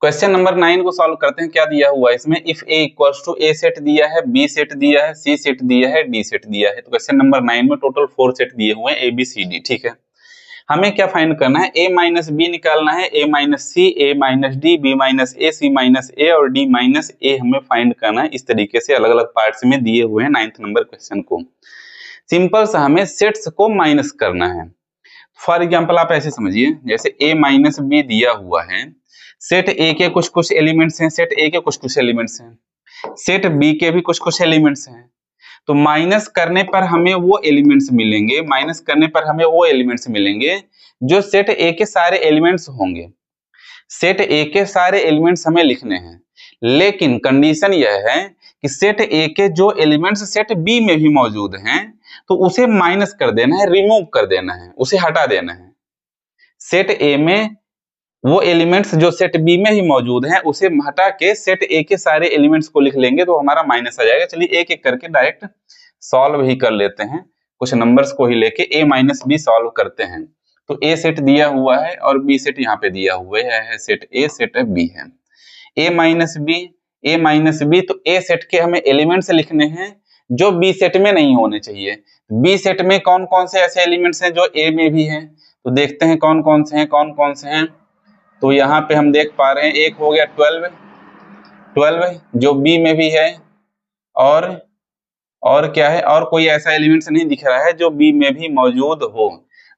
Question number 9 को solve करते हैं। क्या दिया हुआ है इसमें, if A equals to A set दिया है, बी सेट दिया है, सी सेट दिया है, डी सेट दिया है। तो क्वेश्चन नंबर 9 में टोटल 4 सेट दिए हुए हैं, ए बी सी डी। ठीक है, हमें क्या फाइंड करना है, ए माइनस बी निकालना है, ए माइनस सी, ए माइनस डी, बी माइनस ए, सी माइनस ए और डी माइनस ए हमें फाइंड करना है। इस तरीके से अलग अलग पार्ट्स में दिए हुए हैं 9th नंबर क्वेश्चन को। सिंपल सा हमें सेट्स को माइनस करना है। फॉर एग्जाम्पल आप ऐसे समझिए, जैसे a माइनस बी दिया हुआ है, सेट ए के कुछ कुछ एलिमेंट्स हैं, सेट ए के कुछ कुछ एलिमेंट्स हैं, सेट बी के भी कुछ कुछ एलिमेंट्स हैं। तो माइनस करने पर हमें वो एलिमेंट्स मिलेंगे, माइनस करने पर हमें वो एलिमेंट्स मिलेंगे जो सेट ए के सारे एलिमेंट्स होंगे। सेट ए के सारे एलिमेंट्स हमें लिखने हैं, लेकिन कंडीशन यह है कि सेट ए के जो एलिमेंट्स सेट बी में भी मौजूद हैं तो उसे माइनस कर देना है, रिमूव कर देना है, उसे हटा देना है। सेट ए में वो एलिमेंट्स जो सेट बी में ही मौजूद हैं उसे हटा के सेट ए के सारे एलिमेंट्स को लिख लेंगे तो हमारा माइनस आ जाएगा। चलिए एक एक करके डायरेक्ट सॉल्व ही कर लेते हैं, कुछ नंबर्स को ही लेके ए माइनस बी सॉल्व करते हैं। तो ए सेट दिया हुआ है और बी सेट यहाँ पे दिया हुआ है, सेट ए सेट बी है। ए माइनस बी, तो ए सेट के हमें एलिमेंट्स लिखने हैं जो बी सेट में नहीं होने चाहिए। बी सेट में कौन कौन से ऐसे एलिमेंट्स हैं जो ए में भी हैं, तो देखते हैं कौन कौन से हैं। तो यहाँ पे हम देख पा रहे हैं, एक हो गया 12 जो बी में भी है, और क्या है, और कोई ऐसा एलिमेंट्स नहीं दिख रहा है जो बी में भी मौजूद हो।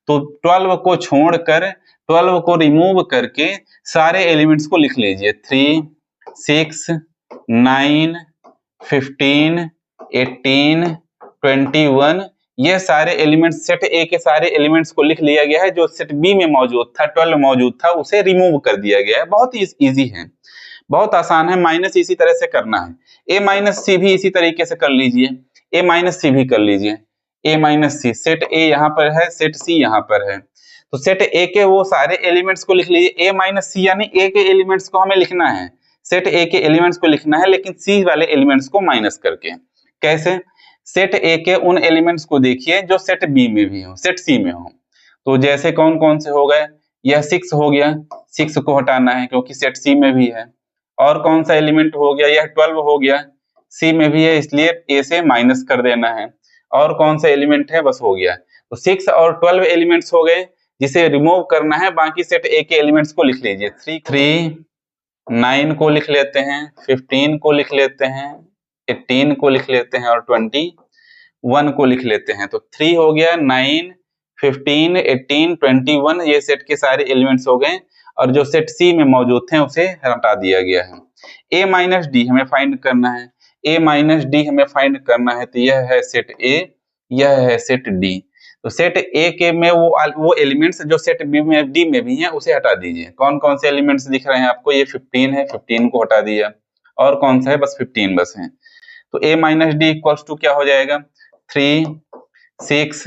तो 12 को छोड़कर 12 को रिमूव करके सारे एलिमेंट्स को लिख लीजिए। 3, 6, 9, 15, 18, 21, ये सारे एलिमेंट्स सेट ए के सारे एलिमेंट्स को लिख लिया गया है। जो सेट बी में मौजूद था, 12 मौजूद था, उसे रिमूव कर दिया गया है। बहुत इजी है, बहुत आसान है। माइनस इसी तरह से करना है। ए माइनस सी भी इसी तरीके से कर लीजिए, ए माइनस सी भी कर लीजिए। ए माइनस सी, सेट ए यहाँ पर है, सेट सी यहाँ पर है, तो सेट ए के वो सारे एलिमेंट्स को लिख लीजिए। ए माइनस सी यानी ए के एलिमेंट्स को हमें लिखना है, सेट ए के एलिमेंट्स को लिखना है, लेकिन सी वाले एलिमेंट्स को माइनस करके। कैसे, सेट ए के उन एलिमेंट्स को देखिए जो सेट बी में भी हो, सेट सी में हो। तो जैसे कौन कौन से हो गए, यह 6 हो गया, 6 को हटाना है क्योंकि सेट सी में भी है। और कौन सा एलिमेंट हो गया, यह 12 हो गया, सी में भी है, इसलिए ए से माइनस कर देना है। और कौन सा एलिमेंट है, बस हो गया। तो 6 और 12 एलिमेंट्स हो गए जिसे रिमूव करना है। बाकी सेट ए के एलिमेंट्स को लिख लीजिए। 3, 9 को लिख लेते हैं, 15 को लिख लेते हैं, 18 को लिख लेते हैं और 21 को लिख लेते हैं। तो 3 हो गया, 9, 15, 18, 21 ये सेट के सारे एलिमेंट्स हो गए, और जो सेट सी में मौजूद थे उसे हटा दिया गया है। ए माइनस डी हमें फाइंड करना है, ए माइनस डी हमें फाइंड करना है। तो यह है सेट ए, यह है सेट डी। तो सेट ए के में वो एलिमेंट्स जो सेट बी में डी में भी हैं उसे हटा दीजिए। कौन कौन से एलिमेंट्स दिख रहे हैं आपको, ये 15 है, 15 को हटा दिया। और कौन सा है, बस 15 बस है। तो a minus D equals to क्या हो जाएगा, 3, 6,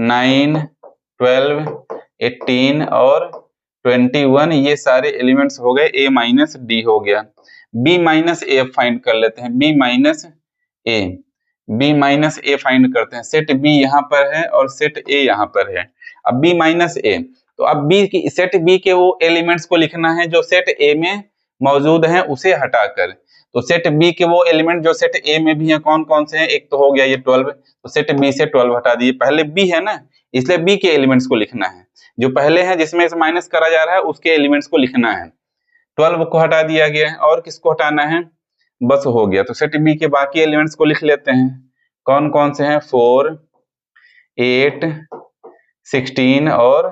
9, 12, 18 और 21 ये सारे एलिमेंट्स हो गए, a माइनस डी हो गया। b माइनस ए फाइंड कर लेते हैं, b माइनस ए फाइंड करते हैं। सेट b यहाँ पर है और सेट a यहाँ पर है। अब b माइनस ए, तो अब b की सेट b के वो एलिमेंट्स को लिखना है जो सेट a में मौजूद हैं उसे हटाकर। तो सेट बी के वो एलिमेंट जो सेट ए में भी हैं कौन कौन से हैं, एक तो हो गया ये 12, तो सेट बी से 12 हटा दिए। पहले बी है ना, इसलिए बी के एलिमेंट्स को लिखना है। जो पहले है जिसमें से माइनस करा जा रहा है उसके एलिमेंट्स को लिखना है। 12 को हटा दिया गया है, और किसको हटाना है, बस हो गया। तो सेट बी के बाकी एलिमेंट्स को लिख लेते हैं। कौन कौन से हैं, 4, 8, 16 और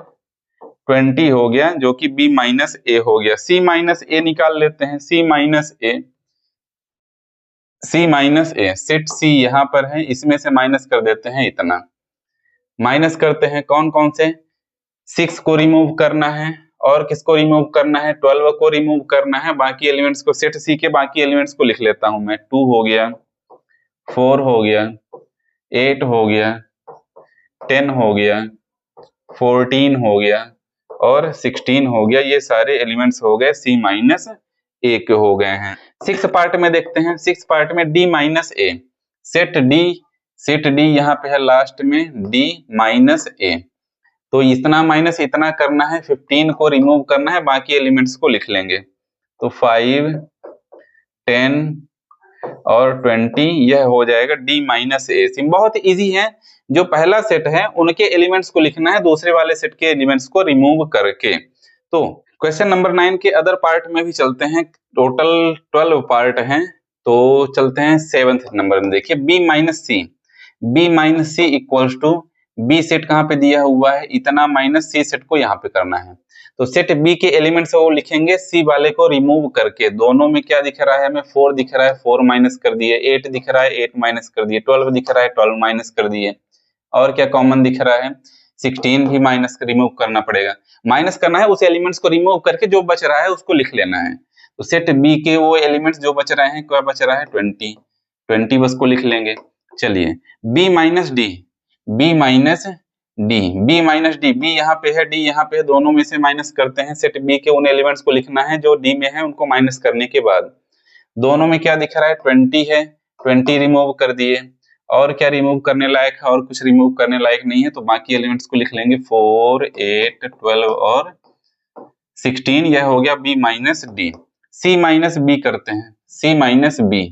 20 हो गया, जो कि b माइनस ए हो गया। सी माइनस ए निकाल लेते हैं, सी माइनस ए, सेट सी यहाँ पर है, इसमें से माइनस कर देते हैं इतना। माइनस करते हैं कौन कौन से, 6 को रिमूव करना है, और किसको रिमूव करना है, 12 को रिमूव करना है। बाकी एलिमेंट्स को, सेट सी के बाकी एलिमेंट्स को लिख लेता हूं मैं। 2 हो गया, 4 हो गया, 8 हो गया, 10 हो गया, 14 हो गया और 16 हो गया। ये सारे एलिमेंट्स हो गए सी माइनस ए के हो गए हैं। 6 पार्ट में देखते हैं, 6 पार्ट में डी माइनस ए, सेट डी यहाँ पे है लास्ट में, डी माइनस ए। तो इतना माइनस इतना करना है, 15 को रिमूव करना है, बाकी एलिमेंट्स को लिख लेंगे। तो 5, 10 और 20 यह हो जाएगा D माइनस ए। बहुत इजी है, जो पहला सेट है उनके एलिमेंट्स को लिखना है, दूसरे वाले सेट के एलिमेंट्स को रिमूव करके। तो क्वेश्चन नंबर 9 के अदर पार्ट में भी चलते हैं, टोटल 12 पार्ट हैं, तो चलते हैं 7th नंबर में। देखिए B minus C equals to, B set कहाँ पे दिया हुआ है इतना, माइनस सी सेट को यहाँ पे करना है। तो सेट बी के एलिमेंट्स वो लिखेंगे सी वाले को रिमूव करके। दोनों में क्या दिख रहा है हमें, 4 दिख रहा है, 4 माइनस कर दिए, 8 दिख रहा है, 8 माइनस कर दिए, 12 दिख रहा है, 12 माइनस कर दिए, और क्या कॉमन दिख रहा है, 16 भी माइनस रिमूव करना पड़ेगा। माइनस करना है, उस एलिमेंट्स को रिमूव करके जो बच रहा है उसको लिख लेना है। तो सेट बी के वो एलिमेंट्स जो बच रहे हैं, क्या बच रहा है 20 बस को लिख लेंगे। चलिए B minus D, B minus D, B यहाँ पे है, डी यहाँ पे है, दोनों में से माइनस करते हैं। सेट बी के उन एलिमेंट्स को लिखना है जो डी में है, उनको माइनस करने के बाद दोनों में क्या दिख रहा है 20 है, 20 रिमूव कर दिए, और क्या रिमूव करने लायक है, और कुछ रिमूव करने लायक नहीं है, तो बाकी एलिमेंट्स को लिख लेंगे 4, 8, 12 और 16। यह हो गया बी माइनस डी। सी माइनस बी करते हैं, सी माइनस बी,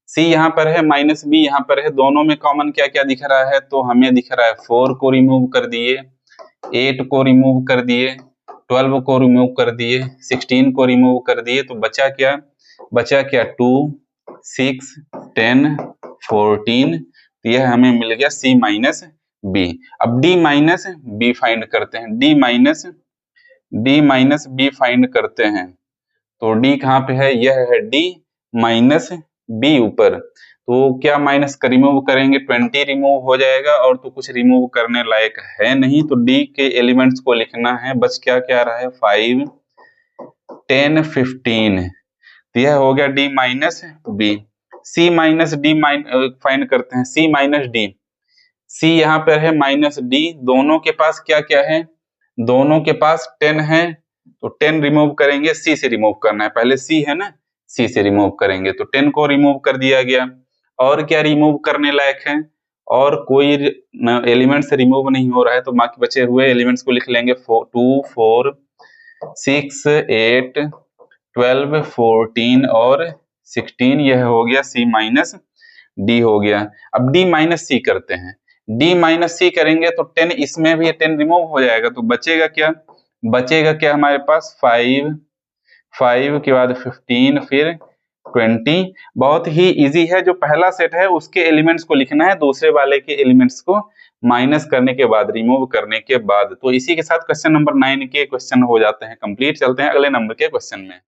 सी यहाँ पर है, माइनस बी यहाँ पर है, दोनों में कॉमन क्या क्या दिख रहा है, तो हमें दिख रहा है 4 को रिमूव कर दिए, 8 को रिमूव कर दिए, 12 को रिमूव कर दिए, 16 को रिमूव कर दिए, तो बचा क्या 2, 6, 10, 14। तो यह हमें मिल गया सी माइनस बी। अब डी माइनस बी फाइंड करते हैं, डी माइनस बी फाइंड करते हैं। तो डी कहाँ पे है, यह है डी माइनस बी ऊपर, तो क्या माइनस का रिमूव करेंगे, 20 रिमूव हो जाएगा, और तो कुछ रिमूव करने लायक है नहीं, तो डी के एलिमेंट्स को लिखना है, बस क्या क्या रहा है 5, 10, 15। तो यह हो गया डी माइनस बी। सी माइनस डी फाइंड करते हैं, सी माइनस डी, सी यहाँ पर है माइनस डी, दोनों के पास क्या क्या है, दोनों के पास 10 है, तो 10 रिमूव करेंगे, सी से रिमूव करना है, पहले सी है ना, सी से रिमूव करेंगे, तो 10 को रिमूव कर दिया गया। और क्या रिमूव करने लायक है, और कोई एलिमेंट्स रिमूव नहीं हो रहा है, तो बाकी बचे हुए एलिमेंट्स को लिख लेंगे 2, 4, 6, 8, 12, 14 और 16। यह हो गया सी माइनस डी हो गया। अब डी माइनस सी करते हैं, डी माइनस सी करेंगे तो 10, इसमें भी 10 रिमूव हो जाएगा, तो बचेगा क्या हमारे पास 5 के बाद 15 फिर 20। बहुत ही इजी है, जो पहला सेट है उसके एलिमेंट्स को लिखना है, दूसरे वाले के एलिमेंट्स को माइनस करने के बाद, रिमूव करने के बाद। तो इसी के साथ क्वेश्चन नंबर 9 के क्वेश्चन हो जाते हैं कंप्लीट। चलते हैं अगले नंबर के क्वेश्चन में।